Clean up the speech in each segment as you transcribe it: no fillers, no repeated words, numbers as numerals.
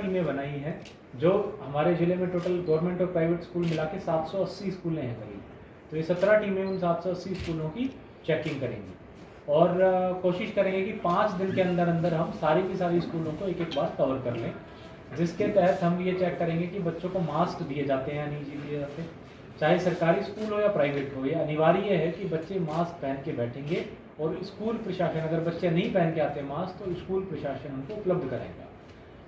टीमें बनाई हैं जो हमारे ज़िले में टोटल गवर्नमेंट और प्राइवेट स्कूल मिला के 780 स्कूलें हैं करीब। तो ये 17 टीमें उन 780 स्कूलों की चेकिंग करेंगी और कोशिश करेंगे कि 5 दिन के अंदर अंदर हम सारी की सारी स्कूलों को एक एक बार कवर कर लें, जिसके तहत हम ये चेक करेंगे कि बच्चों को मास्क दिए जाते हैं या नहीं दिए जाते। चाहे सरकारी स्कूल हो या प्राइवेट हो, ये अनिवार्य है कि बच्चे मास्क पहन के बैठेंगे और स्कूल प्रशासन, अगर बच्चे नहीं पहन के आते मास्क तो स्कूल प्रशासन उनको उपलब्ध कराएगा।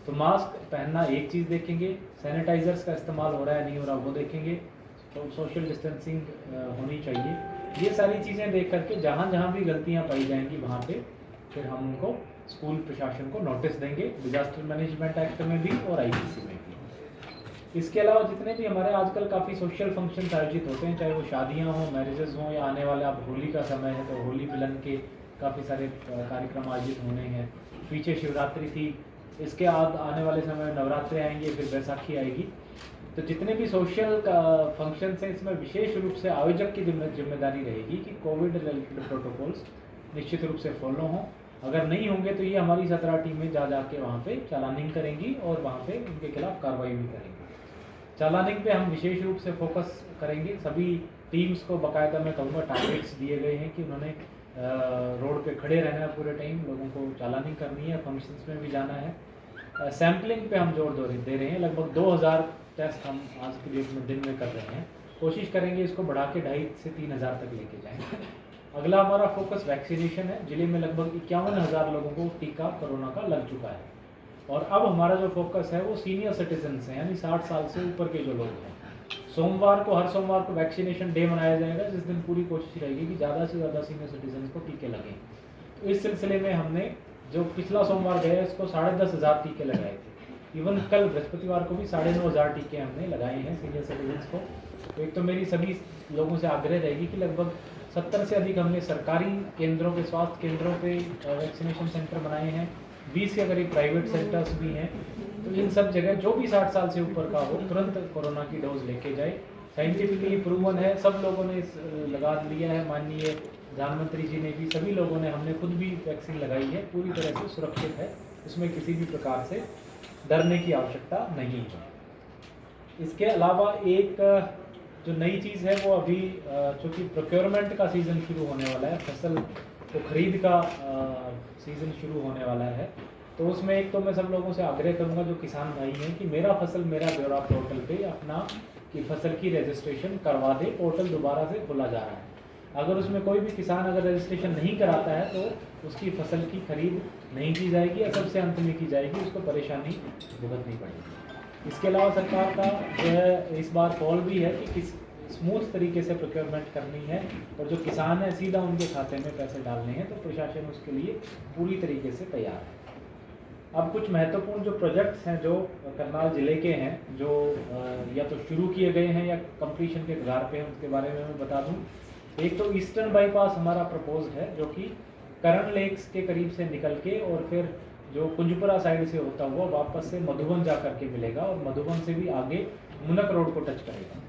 तो मास्क पहनना एक चीज़ देखेंगे, सैनिटाइजर्स का इस्तेमाल हो रहा है नहीं हो रहा वो देखेंगे, तो सोशल डिस्टेंसिंग होनी चाहिए। ये सारी चीज़ें देख करके जहाँ जहाँ भी गलतियाँ पाई जाएंगी वहाँ पे फिर हम उनको स्कूल प्रशासन को नोटिस देंगे, डिजास्टर मैनेजमेंट एक्ट में भी और आईपीसी में भी। इसके अलावा जितने भी हमारे आजकल काफ़ी सोशल फंक्शन आयोजित होते हैं, चाहे वो शादियाँ हों, मैरिजेस हों, या आने वाले अब होली का समय है तो होली मिलन के काफ़ी सारे कार्यक्रम आयोजित होने हैं। पीछे शिवरात्रि थी, इसके आने वाले समय में नवरात्रि आएंगे, फिर बैसाखी आएगी। तो जितने भी सोशल फंक्शंस हैं इसमें विशेष रूप से आयोजक की जिम्मेदारी रहेगी कि कोविड रिलेटेड प्रोटोकॉल्स निश्चित रूप से फॉलो हों। अगर नहीं होंगे तो ये हमारी 17 टीमें जा जाके वहाँ पे चालानिंग करेंगी और वहाँ पे उनके खिलाफ कार्रवाई भी करेंगी। चालानिंग पे हम विशेष रूप से फोकस करेंगे। सभी टीम्स को बाकायदा मैं कहूँगा टारगेट्स दिए गए हैं कि उन्होंने रोड पे खड़े रहना है पूरे टाइम, लोगों को चालानिंग करनी है, फंक्शंस में भी जाना है। सैम्पलिंग पे हम जोर दे रहे हैं, लगभग 2000 टेस्ट हम आज की डेट में दिन में कर रहे हैं। कोशिश करेंगे इसको बढ़ा के 2500 से 3000 तक लेके जाएं। अगला हमारा फोकस वैक्सीनेशन है। जिले में लगभग 51,000 लोगों को टीका कोरोना का लग चुका है और अब हमारा जो फोकस है वो सीनियर सिटीजन्स हैं, यानी 60 साल से ऊपर के जो लोग हैं। सोमवार को, हर सोमवार को वैक्सीनेशन डे मनाया जाएगा, जिस दिन पूरी कोशिश रहेगी कि ज़्यादा से ज़्यादा सीनियर सिटीजन्स को टीके लगें। तो इस सिलसिले में हमने जो पिछला सोमवार गया इसको 10,500 टीके लगाए थे। इवन कल बृहस्पतिवार को भी 9,500 टीके हमने लगाए हैं सीनियर सिटीजन्स को। तो एक तो मेरी सभी लोगों से आग्रह रहेगी कि लगभग 70 से अधिक हमने सरकारी केंद्रों पे, स्वास्थ्य केंद्रों पे वैक्सीनेशन सेंटर बनाए हैं, 20 के करीब प्राइवेट सेंटर्स भी हैं। तो इन सब जगह जो भी 60 साल से ऊपर का हो तुरंत कोरोना की डोज लेके जाए। साइंटिफिकली प्रूवन है, सब लोगों ने लगा लिया है, माननीय प्रधानमंत्री जी ने भी, सभी लोगों ने, हमने खुद भी वैक्सीन लगाई है, पूरी तरह से सुरक्षित है, इसमें किसी भी प्रकार से डरने की आवश्यकता नहीं है। इसके अलावा एक जो नई चीज़ है वो अभी चूँकि प्रोक्योरमेंट का सीज़न शुरू होने वाला है, फसल को खरीद का सीज़न शुरू होने वाला है, तो उसमें एक तो मैं सब लोगों से आग्रह करूंगा जो किसान भाई हैं कि मेरा फसल मेरा ब्यौरा पोर्टल पे अपना की फसल की रजिस्ट्रेशन करवा दे। पोर्टल दोबारा से खोला जा रहा है, अगर उसमें कोई भी किसान अगर रजिस्ट्रेशन नहीं कराता है तो उसकी फसल की खरीद नहीं की जाएगी या सबसे अंत में की जाएगी, उसको परेशानी भुगतनी पड़ेगी। इसके अलावा सरकार का जो है इस बार कॉल भी है कि किस स्मूथ तरीके से प्रोक्योरमेंट करनी है और जो किसान है सीधा उनके खाते में पैसे डालने हैं, तो प्रशासन उसके लिए पूरी तरीके से तैयार है। अब कुछ महत्वपूर्ण जो प्रोजेक्ट्स हैं जो करनाल ज़िले के हैं, जो या तो शुरू किए गए हैं या कंप्लीशन के कगार पे हैं, उसके बारे में मैं बता दूं। एक तो ईस्टर्न बाईपास हमारा प्रपोज है जो कि करण लेक्स के करीब से निकल के और फिर जो कुंजपुरा साइड से होता हुआ वापस से मधुबन जा करके मिलेगा और मधुबन से भी आगे मुनक रोड को टच करेगा।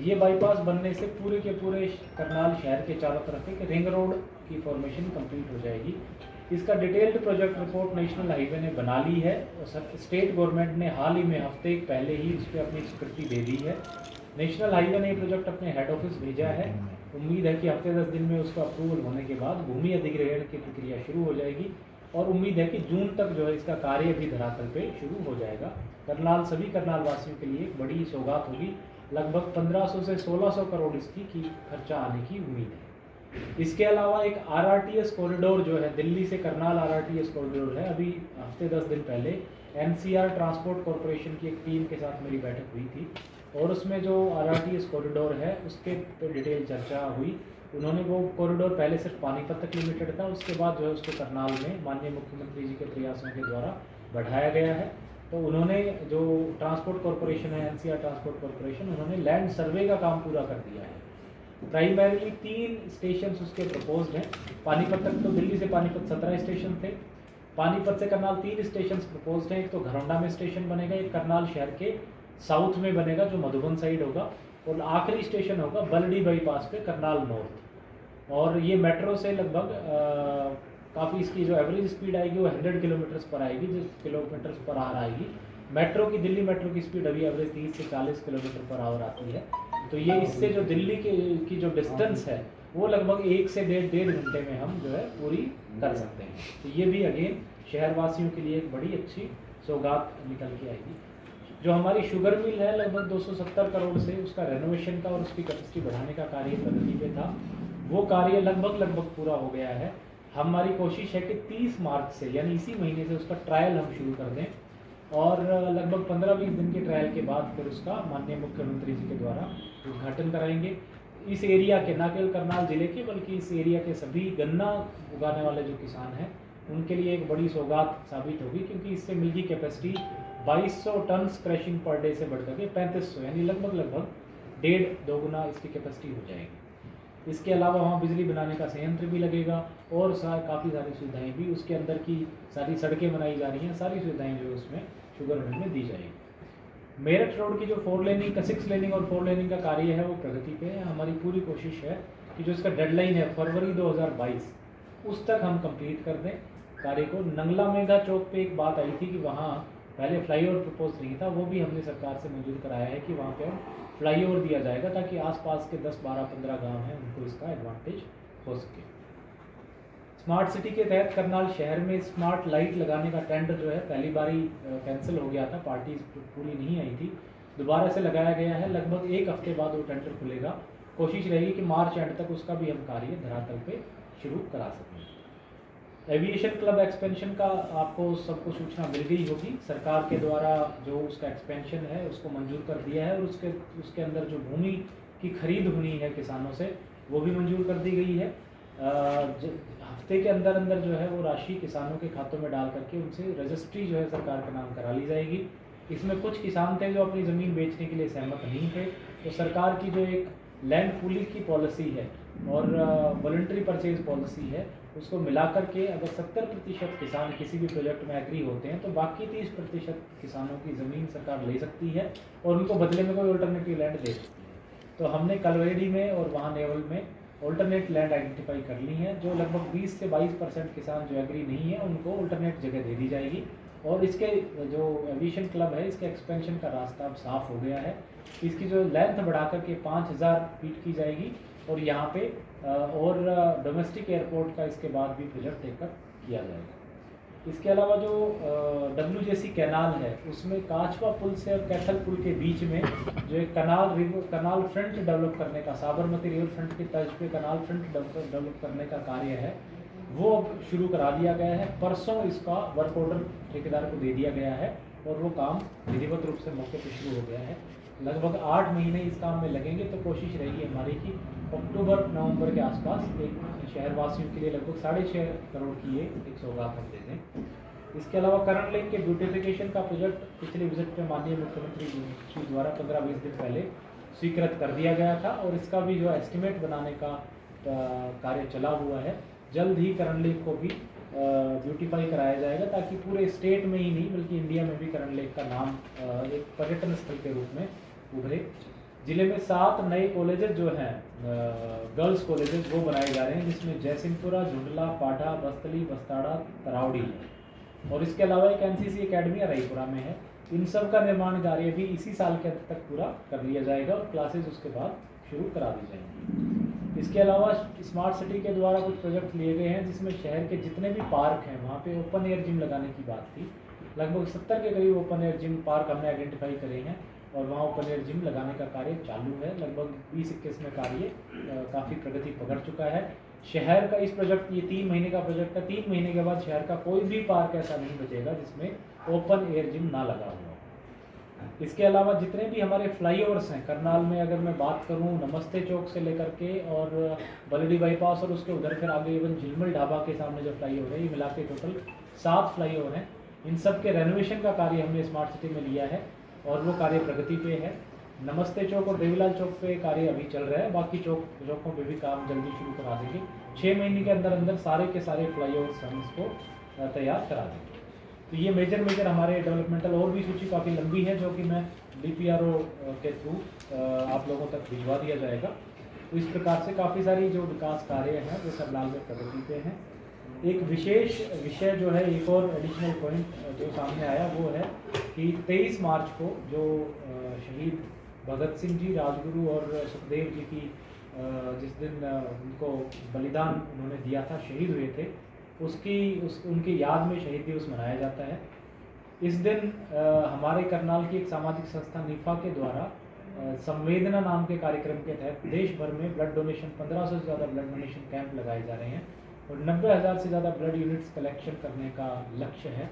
ये बाईपास बनने से पूरे के पूरे करनाल शहर के चारों तरफ एक रिंग रोड की फॉर्मेशन कंप्लीट हो जाएगी। इसका detailed project report national highway ने बना ली है और स्टेट गवर्नमेंट ने हाल ही में हफ्ते पहले ही उस पर अपनी स्वीकृति दे दी है। नेशनल हाईवे ने ये प्रोजेक्ट अपने हेड ऑफिस भेजा है। उम्मीद है कि हफ्ते 10 दिन में उसका अप्रूवल होने के बाद भूमि अधिग्रहण की प्रक्रिया शुरू हो जाएगी और उम्मीद है कि जून तक जो है इसका कार्य भी धरातल पे शुरू हो जाएगा। करनाल, सभी करनाल वासियों के लिए एक बड़ी सौगात होगी। लगभग 1500 से 1600 करोड़ इसकी खर्चा आने की उम्मीद है। इसके अलावा एक आरआरटीएस कॉरिडोर जो है, दिल्ली से करनाल आरआरटीएस कॉरिडोर है। अभी हफ्ते 10 दिन पहले एनसीआर ट्रांसपोर्ट कॉरपोरेशन की एक टीम के साथ मेरी बैठक हुई थी और उसमें जो आरआरटीएस कॉरिडोर है उसके पे डिटेल चर्चा हुई। उन्होंने वो कॉरिडोर पहले सिर्फ पानीपत तक लिमिटेड था, उसके बाद जो है उसको करनाल में माननीय मुख्यमंत्री जी के प्रयासों के द्वारा बढ़ाया गया है। तो उन्होंने जो ट्रांसपोर्ट कॉरपोरेशन है, एनसीआर ट्रांसपोर्ट कॉरपोरेशन, उन्होंने लैंड सर्वे का काम पूरा कर दिया है। प्राइमरीली 3 स्टेशन उसके प्रपोज्ड हैं। पानीपत तक, तो दिल्ली से पानीपत 17 स्टेशन थे, पानीपत से करनाल 3 स्टेशन प्रपोज्ड हैं। एक तो घरौंडा में स्टेशन बनेगा, एक करनाल शहर के साउथ में बनेगा जो मधुबन साइड होगा, और आखिरी स्टेशन होगा बलडी बाईपास पे करनाल नॉर्थ। और ये मेट्रो से लगभग काफ़ी इसकी जो एवरेज स्पीड आएगी वो 100 किलोमीटर्स पर आएगी, जो किलोमीटर्स पर आर आएगी। मेट्रो की, दिल्ली मेट्रो की स्पीड अभी एवरेज 30 से 40 किलोमीटर पर आवर आती है। तो ये इससे जो दिल्ली की जो डिस्टेंस है वो लगभग 1 से डेढ़ घंटे में हम जो है पूरी कर सकते हैं। तो ये भी अगेन शहरवासियों के लिए एक बड़ी अच्छी सौगात निकल के आएगी। जो हमारी शुगर मिल है लगभग 270 करोड़ से उसका रेनोवेशन का और उसकी कैपेसिटी बढ़ाने का कार्य प्रगति पे था, वो कार्य लगभग पूरा हो गया है। हमारी कोशिश है कि 30 मार्च से यानी इसी महीने से उसका ट्रायल हम शुरू कर दें और लगभग 15-20 दिन के ट्रायल के बाद फिर उसका माननीय मुख्यमंत्री जी के द्वारा उद्घाटन कराएंगे। इस एरिया के, न केवल करनाल जिले के बल्कि इस एरिया के सभी गन्ना उगाने वाले जो किसान हैं उनके लिए एक बड़ी सौगात साबित होगी, क्योंकि इससे मिल की capacity 2200 ton crushing per day से बढ़कर के 3500 यानी लगभग 1.5 गुना इसकी कैपेसिटी हो जाएगी। इसके अलावा वहाँ बिजली बनाने का संयंत्र भी लगेगा और काफ़ी सारी सुविधाएं भी, उसके अंदर की सारी सड़कें बनाई जा रही हैं, सारी सुविधाएं जो उसमें शुगर मिल में दी जाएगी। मेरठ रोड की जो 4 लेनिंग का 6 लेनिंग और 4 लेनिंग का कार्य है वो प्रगति पे है। हमारी पूरी कोशिश है कि जो इसका डेडलाइन है फरवरी 2022 उस तक हम कंप्लीट कर दें कार्य को। नंगला मेघा चौक पे एक बात आई थी कि वहाँ पहले फ्लाईओवर प्रपोज नहीं था, वो भी हमने सरकार से मंजूर कराया है कि वहाँ पे फ्लाईओवर दिया जाएगा ताकि आसपास के 10, 12, 15 गांव हैं उनको इसका एडवांटेज हो सके। स्मार्ट सिटी के तहत करनाल शहर में स्मार्ट लाइट लगाने का टेंडर जो है पहली बारी कैंसिल हो गया था, पार्टी पूरी नहीं आई थी, दोबारा से लगाया गया है। लगभग 1 हफ्ते बाद वो टेंडर खुलेगा। कोशिश रहेगी कि मार्च एंड तक उसका भी हम कार्य धरातल पे शुरू करा सकें। एविएशन क्लब एक्सपेंशन का आपको सबको सूचना मिल गई होगी। सरकार के द्वारा जो उसका एक्सपेंशन है उसको मंजूर कर दिया है और उसके अंदर जो भूमि की खरीद होनी है किसानों से वो भी मंजूर कर दी गई है। हफ्ते के अंदर जो है वो राशि किसानों के खातों में डाल करके उनसे रजिस्ट्री जो है सरकार के नाम करा ली जाएगी। इसमें कुछ किसान थे जो अपनी ज़मीन बेचने के लिए सहमत नहीं थे, तो सरकार की जो एक लैंड पूलिंग की पॉलिसी है और वॉलंटरी परचेज पॉलिसी है उसको मिलाकर के अगर 70% किसान किसी भी प्रोजेक्ट में एग्री होते हैं तो बाकी 30% किसानों की ज़मीन सरकार ले सकती है और उनको बदले में कोई ऑल्टरनेटिव लैंड दे सकती है। तो हमने कलवेड़ी में और वहाँ नेवल में ऑल्टरनेट लैंड आइडेंटिफाई कर ली हैं। जो लगभग 20 से 22% किसान जो एग्री नहीं है उनको ऑल्टरनेट जगह दे दी जाएगी। और इसके जो एविएशन क्लब है इसके एक्सपेंशन का रास्ता अब साफ हो गया है। इसकी जो लेंथ बढ़ा करके 5000 फीट की जाएगी और यहाँ पे और डोमेस्टिक एयरपोर्ट का इसके बाद भी प्रोजेक्ट टेकअप किया जाएगा। इसके अलावा जो WJC कैनाल है उसमें काचवा पुल से और कैथल पुल के बीच में जो एक कनाल फ्रंट डेवलप करने का, साबरमती रिवर फ्रंट की तर्ज पे कनाल फ्रंट डेवलप करने का कार्य है वो अब शुरू करा दिया गया है। परसों इसका वर्क ऑर्डर ठेकेदार को दे दिया गया है और वो काम विधिवत रूप से मौके पर शुरू हो गया है। लगभग 8 महीने इस काम में लगेंगे। तो कोशिश रहेगी हमारी कि अक्टूबर-नवंबर के आसपास एक शहरवासियों के लिए लगभग 6.5 करोड़ की एक सौगात हम दे दें। इसके अलावा करण लेक के ब्यूटिफिकेशन का प्रोजेक्ट पिछले विजिट में माननीय मुख्यमंत्री जी द्वारा 15-20 दिन पहले स्वीकृत कर दिया गया था और इसका भी जो एस्टिमेट बनाने का कार्य चला हुआ है। जल्द ही करण लेक को भी ब्यूटीफाई कराया जाएगा ताकि पूरे स्टेट में ही नहीं बल्कि इंडिया में भी करण लेक का नाम एक पर्यटन स्थल के रूप में उभरे। जिले में 7 नए कॉलेजेस जो हैं गर्ल्स कॉलेजेस वो बनाए जा रहे हैं, जिसमें जयसिंहपुरा, झुंडला, पाढ़ा, बस्तली, बस्ताड़ा, तरावड़ी है और इसके अलावा एक NCC एकेडमी रायपुरा में है। इन सब का निर्माण कार्य भी इसी साल के अंत तक पूरा कर लिया जाएगा और क्लासेज उसके बाद शुरू करा दी जाएंगी। इसके अलावा स्मार्ट सिटी के द्वारा कुछ प्रोजेक्ट लिए गए हैं जिसमें शहर के जितने भी पार्क हैं वहाँ पे ओपन एयर जिम लगाने की बात थी। लगभग 70 के करीब ओपन एयर जिम पार्क हमने आइडेंटिफाई करे हैं और वहाँ ओपन एयर जिम लगाने का कार्य चालू है। लगभग 20-21 में कार्य काफ़ी प्रगति पकड़ चुका है। शहर का इस प्रोजेक्ट, ये 3 महीने का प्रोजेक्ट है, 3 महीने के बाद शहर का कोई भी पार्क ऐसा नहीं बचेगा जिसमें ओपन एयर जिम ना लगा हुआ। इसके अलावा जितने भी हमारे फ्लाईओवर्स हैं करनाल में, अगर मैं बात करूं नमस्ते चौक से लेकर के और बलडी बाईपास और उसके उधर फिर आगे इवन झिलमिल ढाबा के सामने जो फ्लाईओवर है, ये मिला के टोटल 7 फ्लाईओवर हैं। इन सब के रेनोवेशन का कार्य हमने स्मार्ट सिटी में लिया है और वो कार्य प्रगति पे है। नमस्ते चौक और देवीलाल चौक पे कार्य अभी चल रहा है, बाकी चौकों पे भी काम जल्दी शुरू करा देंगे। 6 महीने के अंदर सारे के सारे फ्लाईओवर्स हम इसको तैयार करा देंगे। तो ये मेजर हमारे डेवलपमेंटल, और भी सूची काफ़ी लंबी है जो कि मैं DPRO के थ्रू आप लोगों तक भिजवा दिया जाएगा। तो इस प्रकार से काफ़ी सारी जो विकास कार्य हैं वो करनाल में प्रगति पे हैं। एक विशेष विषय जो है, एक और एडिशनल पॉइंट जो सामने आया वो है कि 23 मार्च को जो शहीद भगत सिंह जी, राजगुरु और सुखदेव जी की जिस दिन उनको बलिदान उन्होंने दिया था, शहीद हुए थे, उनकी याद में शहीद दिवस मनाया जाता है। इस दिन हमारे करनाल की एक सामाजिक संस्था निफा के द्वारा संवेदना नाम के कार्यक्रम के तहत देश भर में ब्लड डोनेशन 1500 से ज़्यादा ब्लड डोनेशन कैंप लगाए जा रहे हैं और 90,000 से ज़्यादा ब्लड यूनिट्स कलेक्शन करने का लक्ष्य है।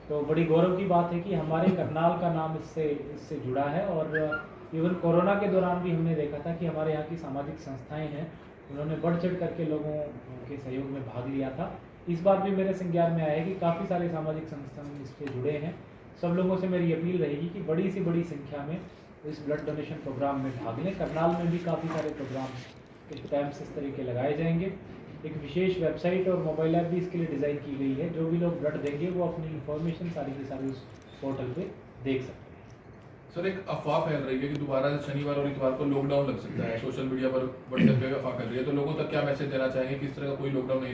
तो बड़ी गौरव की बात है कि हमारे करनाल का नाम इससे जुड़ा है। और इवन कोरोना के दौरान भी हमने देखा था कि हमारे यहाँ की सामाजिक संस्थाएं हैं, उन्होंने बढ़ चढ़ करके लोगों के सहयोग में भाग लिया था। इस बार भी मेरे संज्ञान में आया है कि काफ़ी सारे सामाजिक संस्थान इससे जुड़े हैं। सब लोगों से मेरी अपील रहेगी कि बड़ी से बड़ी संख्या में इस ब्लड डोनेशन प्रोग्राम में भाग लें। करनाल में भी काफ़ी सारे प्रोग्राम कैंप्स इस तरह के लगाए जाएंगे। एक विशेष वेबसाइट और मोबाइल ऐप भी इसके लिए डिज़ाइन की गई है। जो भी लोग ब्लड देंगे वो अपनी इन्फॉर्मेशन सारी की सारी उस पोर्टल पे देख सकते हैं। सर, एक अफवाह फैल रही है कि दोबारा शनिवार और इतवार को लॉकडाउन लग सकता है, सोशल मीडिया पर बड़ी जगह अफवाह फैल रही है, तो लोगों तक क्या मैसेज देना चाहेंगे कि इस तरह का कोई लॉकडाउन नहीं